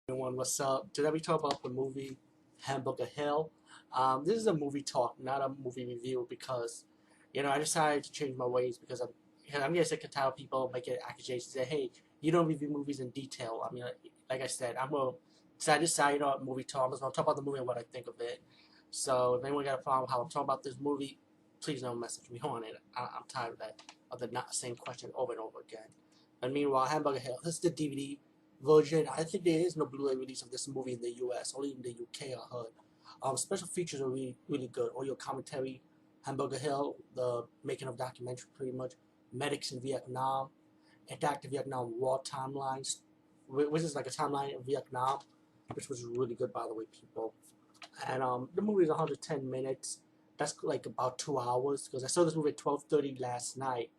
Everyone, what's up? Today we talk about the movie Hamburger Hill. This is a movie talk, not a movie review, because I decided to change my ways because I'm getting sick and tired of people making accusations that hey, you don't review movies in detail. I mean, like I said, so I decided movie talk. I'm just gonna talk about the movie and what I think of it. So if anyone got a problem with how I'm talking about this movie, please don't message me on it. I'm tired of that, of the not same question over and over again. And meanwhile, Hamburger Hill. This is the DVD version. I think there is no Blu-ray release of this movie in the U.S. Only in the U.K. I heard. Special features are really good. Audio commentary, Hamburger Hill, the making of documentary, pretty much. Medics in Vietnam, attack the Vietnam War timelines, which is like a timeline of Vietnam, which was really good, by the way, people. And the movie is 110 minutes. That's like about 2 hours because I saw this movie at 12:30 last night,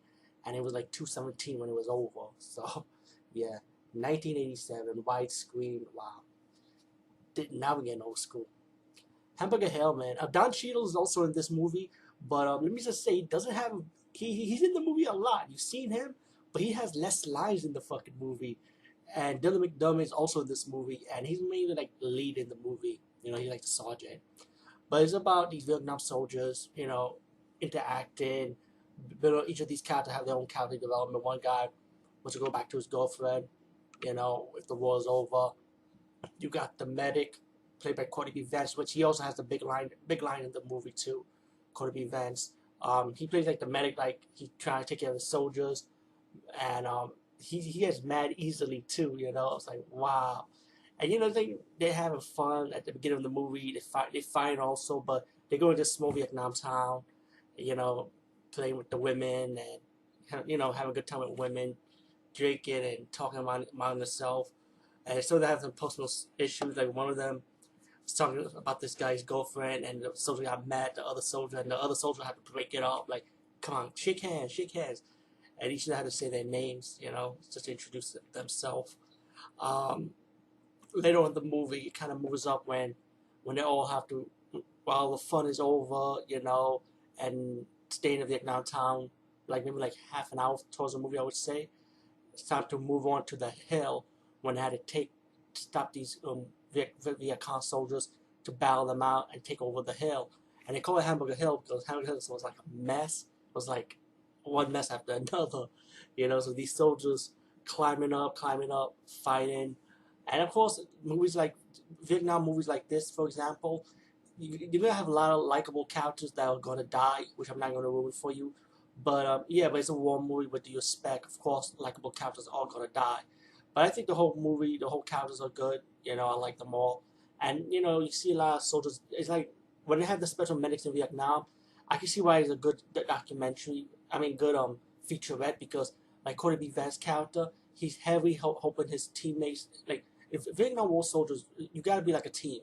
and it was like 2:17 when it was over. So, yeah. 1987, widescreen. Wow. Now we're getting old school. Hamburger Hill, man. Don Cheadle is also in this movie, but let me just say, he doesn't have. He's in the movie a lot. You've seen him, but he has less lines in the fucking movie. And Dylan McDermott is also in this movie, and he's mainly like the lead in the movie. He's like the sergeant. But it's about these Vietnam soldiers, interacting. Each of these characters have their own character development. One guy wants to go back to his girlfriend. If the war's over. You got the medic, played by Courtney B. Vance, which he also has the big line in the movie too. Courtney B. Vance. He plays like the medic, like he trying to take care of the soldiers, and he gets mad easily too. It's like wow, and they're having fun at the beginning of the movie. They fight also, but they go into a small Vietnam town, you know, playing with the women and have a good time with women, drinking and talking about themselves. And so they have some personal issues. Like one of them was talking about this guy's girlfriend, and the soldier got mad at the other soldier, and the other soldier had to break it up. Like, come on, shake hands, shake hands. And each of them had to say their names, just to introduce themselves. Um, Later on in the movie, it kind of moves up when they all have to, while the fun is over, and stay in a Vietnam town, like maybe like half an hour towards the movie, I would say. It's time to move on to the hill when they had to stop these Viet Cong soldiers to battle them out and take over the hill. And they call it Hamburger Hill because Hamburger Hill was like a mess. It was like one mess after another, So these soldiers climbing up, fighting, and of course, movies like Vietnam movies like this, for example, you're gonna have a lot of likable characters that are gonna die, which I'm not gonna ruin for you. But yeah, but it's a war movie. What do you expect? Of course, likable characters are all gonna die. But I think the whole movie, the whole characters are good. I like them all. And you see a lot of soldiers. It's like when they have the special medics in Vietnam, I can see why it's a good documentary. I mean, good featurette because like Cody B. Vance character, he's heavily hoping his teammates like if Vietnam War soldiers, you gotta be like a team.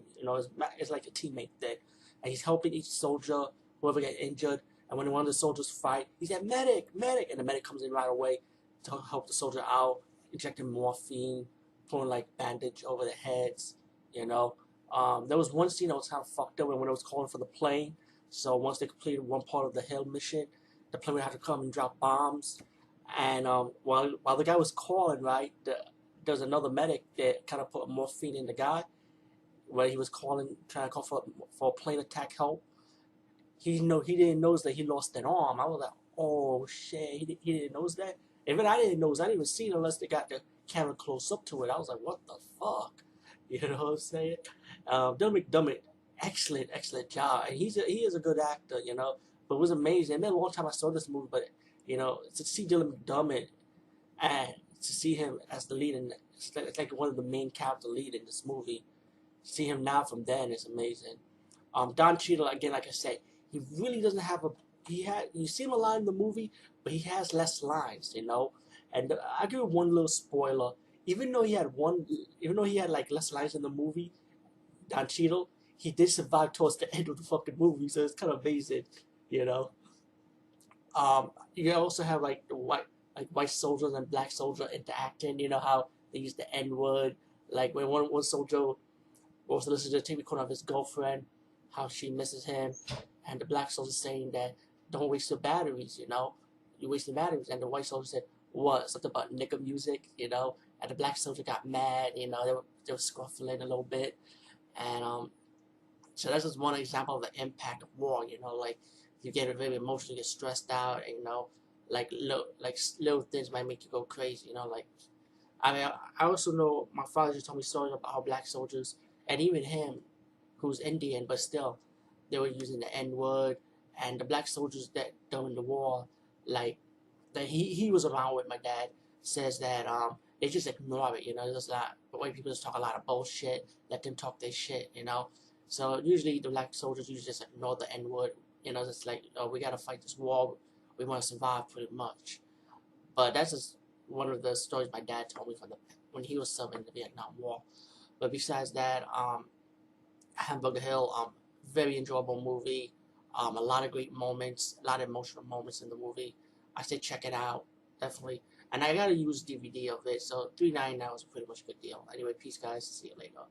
It's like a teammate thing, and he's helping each soldier, whoever get injured. And when one of the soldiers fight, he's like medic, medic, and the medic comes in right away to help the soldier out, injecting morphine, pulling like bandage over their heads. There was one scene that was kind of fucked up when it was calling for the plane. So once they completed one part of the hill mission, the plane would have to come and drop bombs. And while the guy was calling, right, there's another medic that kind of put morphine in the guy where he was trying to call for plane attack help. He didn't know that he lost an arm. I was like, oh shit, he didn't know that. Even I didn't know. I didn't even see it unless they got the camera close up to it. I was like, what the fuck? You know what I'm saying? Dylan McDermott, excellent job, and he is a good actor, But it was amazing. It been a long time I saw this movie, but to see Dylan McDermott and to see him as the lead in it's like one of the main character lead in this movie. See him now from then is amazing. Don Cheadle again, like I said, he really doesn't have you see him a lot in the movie, but he has less lines, And I give you one little spoiler. Even though he had like less lines in the movie, Don Cheadle, he did survive towards the end of the fucking movie, so it's kind of amazing, you know. You also have like white soldiers and black soldiers interacting. You know how they use the N word, like when one soldier was listening to the tape recorder of his girlfriend, how she misses him, and the black soldier saying that don't waste your batteries, you're wasting batteries, and the white soldier said what something about nigga music, and the black soldier got mad, they were they were scuffling a little bit, and so that's just one example of the impact of war. You know, like you get very emotionally, get stressed out, and you know, little things might make you go crazy. You know, like I mean, I also know my father just told me stories about how black soldiers, and even him, who's Indian, but still, they were using the N word, and the black soldiers that during the war, like that he was around with my dad, says that they just ignore it. You know, there's a lot the white people just talk a lot of bullshit, let them talk their shit. You know, so usually the black soldiers usually just ignore the N word. You know, it's like, oh, we gotta fight this war, we want to survive pretty much. But that's just one of the stories my dad told me from the when he was serving the Vietnam War. But besides that, Hamburger Hill, very enjoyable movie. A lot of great moments, a lot of emotional moments in the movie. I say check it out, definitely. And I gotta use DVD of it, so $3.99 was pretty much a good deal. Anyway, peace, guys. See you later.